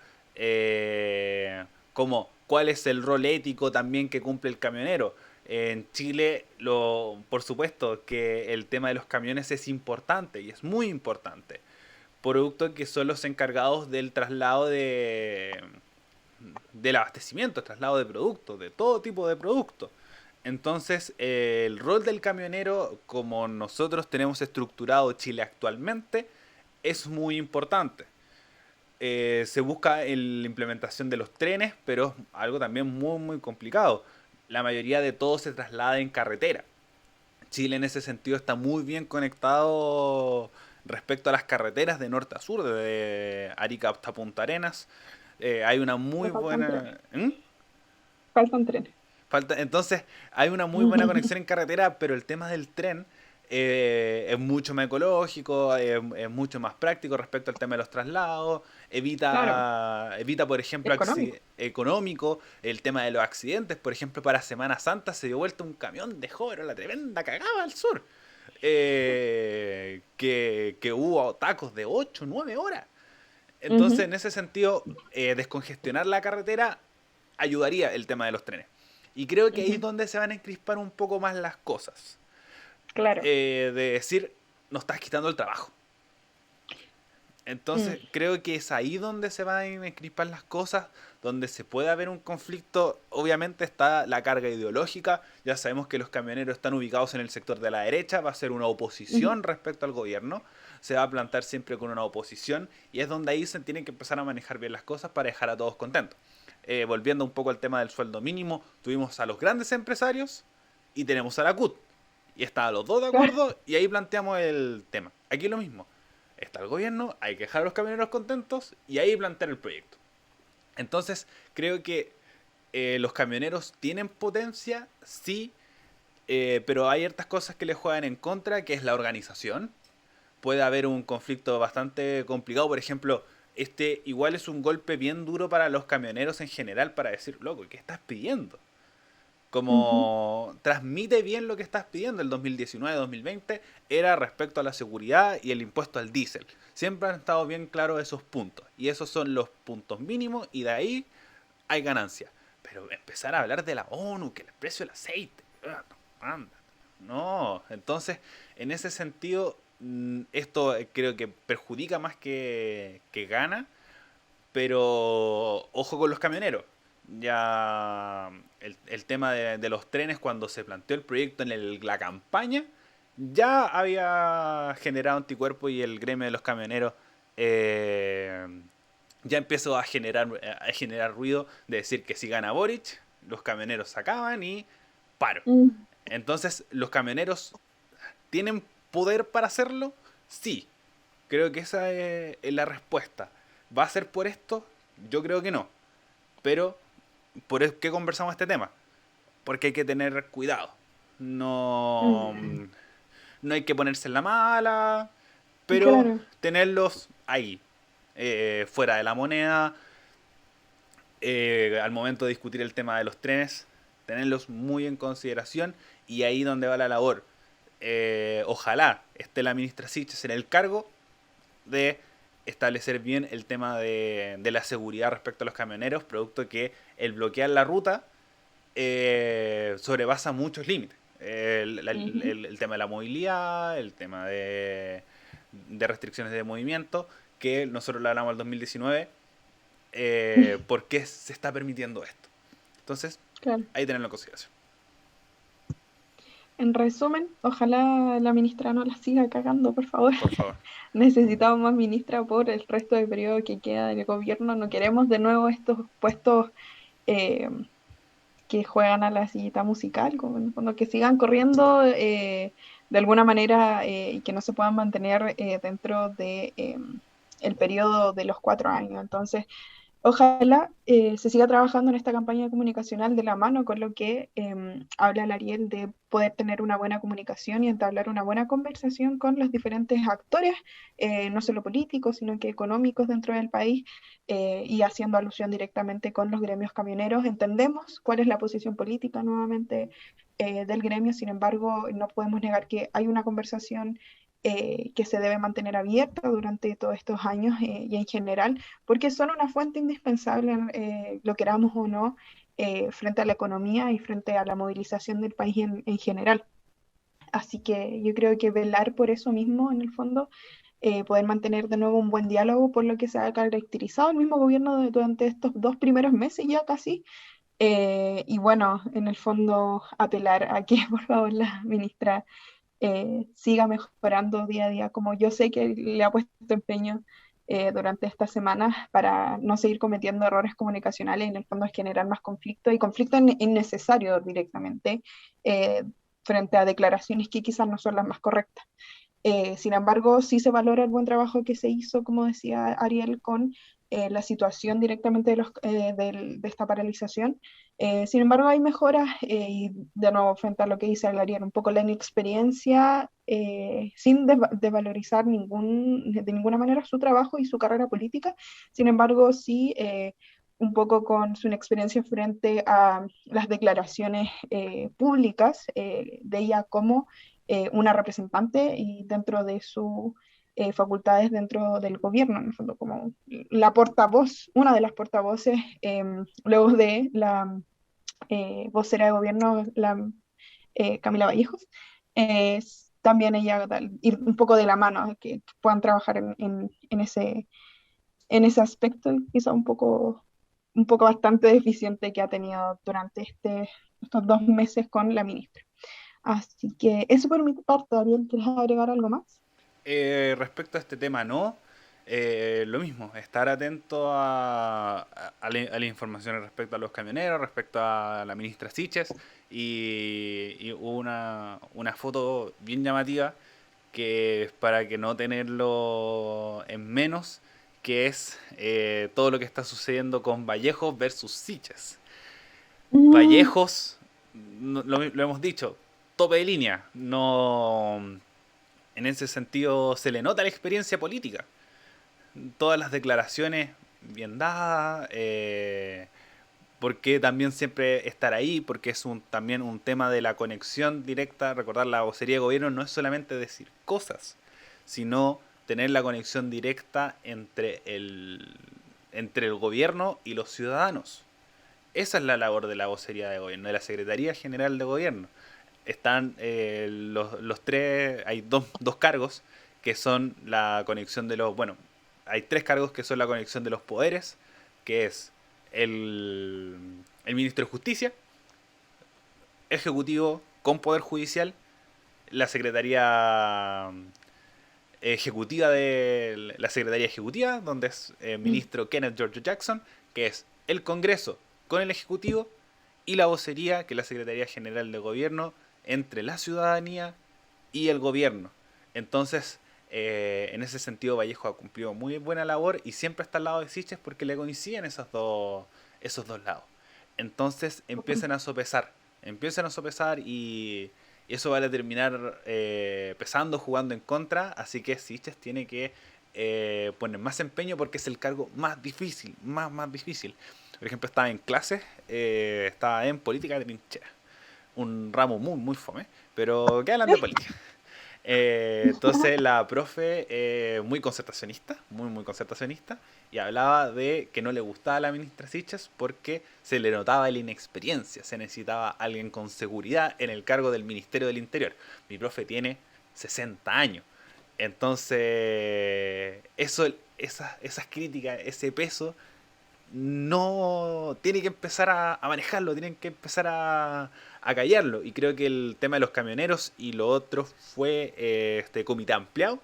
como cuál es el rol ético también que cumple el camionero. En Chile, por supuesto que el tema de los camiones es importante y es muy importante, producto que son los encargados del traslado del abastecimiento, traslado de productos, de todo tipo de productos. Entonces, el rol del camionero, como nosotros tenemos estructurado Chile actualmente, es muy importante. Se busca la implementación de los trenes, pero es algo también muy, muy complicado. La mayoría de todo se traslada en carretera. Chile en ese sentido está muy bien conectado respecto a las carreteras de norte a sur, de Arica hasta Punta Arenas. Hay una muy pero faltan buena... trenes. ¿Mm? Faltan trenes. Entonces, hay una muy buena conexión en carretera, pero el tema del tren es mucho más ecológico, es mucho más práctico respecto al tema de los traslados, Claro, evita por ejemplo, económico. económico, el tema de los accidentes. Por ejemplo, para Semana Santa se dio vuelta un camión de joven, la tremenda cagada al sur. Que hubo tacos de 8 9 horas. Entonces, Ujú, en ese sentido, descongestionar la carretera ayudaría el tema de los trenes. Y creo que ahí es ujú, donde se van a encrispar un poco más las cosas. claro. De decir, nos estás quitando el trabajo. Mm, Entonces creo que es ahí donde se van a encrispar las cosas, donde se puede haber un conflicto. Obviamente está la carga ideológica, ya sabemos que los camioneros están ubicados en el sector de la derecha, va a ser una ujú, oposición respecto al gobierno, se va a plantar siempre con una oposición y es donde ahí se tienen que empezar a manejar bien las cosas para dejar a todos contentos. Volviendo un poco al tema del sueldo mínimo, tuvimos a los grandes empresarios y tenemos a la CUT. Y estaban los dos de claro. acuerdo y ahí planteamos el tema. Aquí es lo mismo. Está el gobierno, hay que dejar a los camioneros contentos y ahí plantear el proyecto. Entonces, creo que los camioneros tienen potencia, sí, pero hay ciertas cosas que le juegan en contra, que es la organización. Puede haber un conflicto bastante complicado, por ejemplo, este igual es un golpe bien duro para los camioneros en general para decir, loco, ¿qué estás pidiendo? Ujú, Como transmite bien lo que estás pidiendo. El 2019-2020 era respecto a la seguridad y el impuesto al diésel. Siempre han estado bien claros esos puntos. Y esos son los puntos mínimos y de ahí hay ganancia. Pero empezar a hablar de la ONU, que el precio del aceite. Anda. No, entonces en ese sentido esto creo que perjudica más que gana, pero ojo con los camioneros. Ya el tema de los trenes, cuando se planteó el proyecto en la campaña, ya había generado anticuerpos y el gremio de los camioneros ya empezó a generar ruido de decir que si gana Boric, los camioneros sacaban y paro. Mm, Entonces, ¿los camioneros tienen poder para hacerlo? Sí, creo que esa es la respuesta. ¿Va a ser por esto? Yo creo que no. Pero, ¿por qué conversamos este tema? Porque hay que tener cuidado. No, mm, no hay que ponerse en la mala, pero claro. tenerlos ahí, fuera de la moneda, al momento de discutir el tema de los trenes, tenerlos muy en consideración y ahí donde va la labor. Ojalá esté la ministra Siches en el cargo de establecer bien el tema de la seguridad respecto a los camioneros, producto que el bloquear la ruta sobrepasa muchos límites. Ujú. El tema de la movilidad, el tema de restricciones de movimiento, que nosotros lo hablamos en el 2019, ¿por qué se está permitiendo esto? Entonces, Claro. ahí tenerlo en consideración, En resumen, ojalá la ministra no la siga cagando, por favor. por favor. Necesitamos más ministra por el resto del periodo que queda del gobierno. No queremos de nuevo estos puestos eh, que juegan a la sillita musical, como en el fondo que sigan corriendo de alguna manera y que no se puedan mantener dentro de el periodo de los 4 años. Entonces, ojalá se siga trabajando en esta campaña comunicacional de la mano con lo que habla el Ariel de poder tener una buena comunicación y entablar una buena conversación con los diferentes actores, no solo políticos, sino que económicos dentro del país y haciendo alusión directamente con los gremios camioneros. Entendemos cuál es la posición política nuevamente del gremio, sin embargo, no podemos negar que hay una conversación que se debe mantener abierta durante todos estos años y en general porque son una fuente indispensable, lo queramos o no, frente a la economía y frente a la movilización del país en general. Así que yo creo que velar por eso mismo, en el fondo, poder mantener de nuevo un buen diálogo, por lo que se ha caracterizado el mismo gobierno durante estos 2 primeros meses ya casi. Y bueno, en el fondo, apelar a que por favor la ministra siga mejorando día a día, como yo sé que le ha puesto empeño durante estas semanas para no seguir cometiendo errores comunicacionales y en el fondo es generar más conflicto y conflicto innecesario directamente eh, frente a declaraciones que quizás no son las más correctas. Sin embargo, sí se valora el buen trabajo que se hizo, como decía Ariel, con la situación directamente de esta paralización. Sin embargo, hay mejoras y de nuevo, frente a lo que dice Ariel, un poco la inexperiencia, sin desvalorizar de ninguna manera su trabajo y su carrera política. Sin embargo, sí un poco con su inexperiencia frente a las declaraciones públicas de ella como una representante y dentro de sus facultades dentro del gobierno, en el fondo, como la portavoz, una de las portavoces, luego de la vocera de gobierno, la Camila Vallejos, también ella ir un poco de la mano, que puedan trabajar en ese aspecto, quizá un poco bastante deficiente que ha tenido durante estos 2 meses con la ministra. Así que eso por mi parte, Ariel, ¿quieres agregar algo más? Respecto a este tema, no. Lo mismo, estar atento a la información respecto a los camioneros, respecto a la ministra Siches. Y hubo una foto bien llamativa que es para que no tenerlo en menos, que es todo lo que está sucediendo con Vallejos versus Siches. Mm, Vallejos, lo hemos dicho, tope de línea. No, en ese sentido se le nota la experiencia política. Todas las declaraciones bien dadas, porque también siempre estar ahí, porque es también un tema de la conexión directa. Recordar, la vocería de gobierno no es solamente decir cosas, sino tener la conexión directa entre el gobierno y los ciudadanos. Esa es la labor de la vocería de gobierno, de la Secretaría General de Gobierno. Están los tres, hay dos cargos que son la conexión de los, bueno, hay tres cargos que son la conexión de los poderes, que es el, el ministro de Justicia, Ejecutivo con Poder Judicial, la Secretaría Ejecutiva de la Secretaría Ejecutiva, donde es mm, ministro Kenneth George Jackson, que es el Congreso con el Ejecutivo y la vocería, que es la Secretaría General de Gobierno, entre la ciudadanía y el gobierno. Entonces, en ese sentido, Vallejo ha cumplido muy buena labor y siempre está al lado de Siches porque le coinciden esos dos lados. Entonces empiezan a sopesar y eso va a terminar pesando, jugando en contra, así que Siches tiene que poner más empeño porque es el cargo más difícil, más difícil. Por ejemplo, estaba en clases, estaba en política de trinchera, un ramo muy fome, pero que hablan de política. Entonces la profe, muy concertacionista, muy concertacionista, y hablaba de que no le gustaba la ministra Siches porque se le notaba la inexperiencia, se necesitaba alguien con seguridad en el cargo del Ministerio del Interior. Mi profe tiene 60 años, entonces esas críticas, ese peso, no tiene que empezar a manejarlo, tienen que empezar a callarlo. Y creo que el tema de los camioneros y lo otro fue este comité ampliado,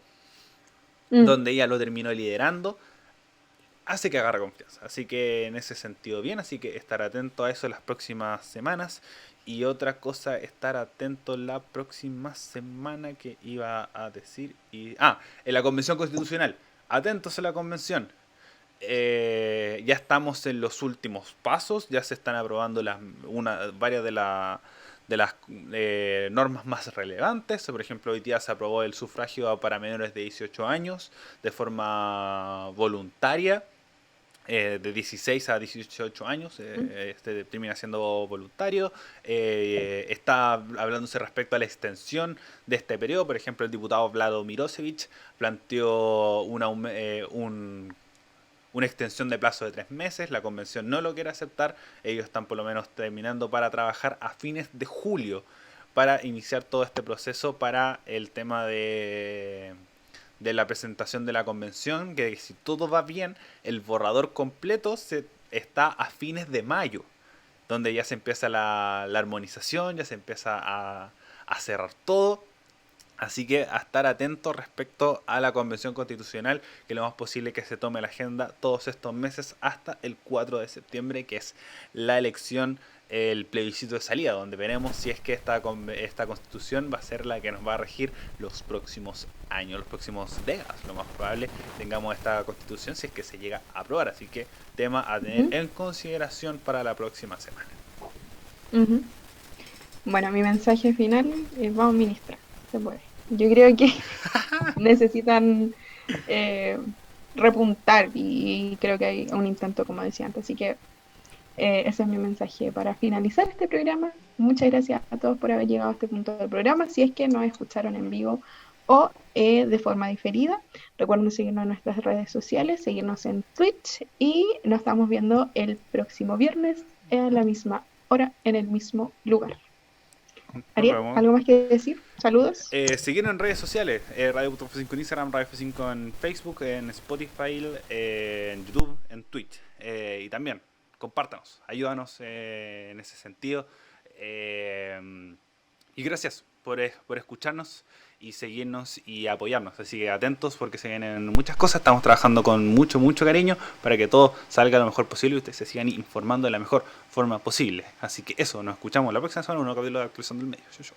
donde ella lo terminó liderando, hace que agarre confianza. Así que en ese sentido bien, así que estar atento a eso las próximas semanas. Y otra cosa, estar atento la próxima semana que iba a decir. En la convención constitucional. Atentos a la convención. Ya estamos en los últimos pasos, ya se están aprobando varias de las normas más relevantes. Por ejemplo, hoy día se aprobó el sufragio para menores de 18 años de forma voluntaria, de 16 a 18 años, termina siendo voluntario. Está hablándose respecto a la extensión de este periodo. Por ejemplo, el diputado Vlado Mirosevich planteó una extensión de plazo de 3 meses, la convención no lo quiere aceptar, ellos están por lo menos terminando para trabajar a fines de julio para iniciar todo este proceso para el tema de la presentación de la convención, que si todo va bien, el borrador completo está a fines de mayo, donde ya se empieza la armonización, ya se empieza a cerrar todo. Así que a estar atentos respecto a la Convención Constitucional, que lo más posible que se tome la agenda todos estos meses hasta el 4 de septiembre, que es la elección, el plebiscito de salida, donde veremos si es que esta Constitución va a ser la que nos va a regir los próximos años, los próximos décadas. Lo más probable tengamos esta Constitución si es que se llega a aprobar. Así que tema a tener en consideración para la próxima semana. Bueno, mi mensaje final es: vamos, ministra, se puede. Yo creo que necesitan repuntar y creo que hay un intento, como decía antes. Así que ese es mi mensaje para finalizar este programa. Muchas gracias a todos por haber llegado a este punto del programa. Si es que nos escucharon en vivo o de forma diferida, recuerden seguirnos en nuestras redes sociales, seguirnos en Twitch y nos estamos viendo el próximo viernes a la misma hora en el mismo lugar. Ariel, ¿algo más que decir? Saludos. Seguirnos en redes sociales, Radio.f5 en Instagram, Radio F5 en Facebook, en Spotify, en YouTube, en Twitch. Y también, compártanos, ayúdanos en ese sentido. Y gracias por escucharnos y seguirnos y apoyarnos. Así que atentos porque se vienen muchas cosas. Estamos trabajando con mucho cariño para que todo salga lo mejor posible y ustedes se sigan informando de la mejor forma posible. Así que eso, nos escuchamos la próxima semana en un nuevo capítulo de Actualización del Medio. Chau.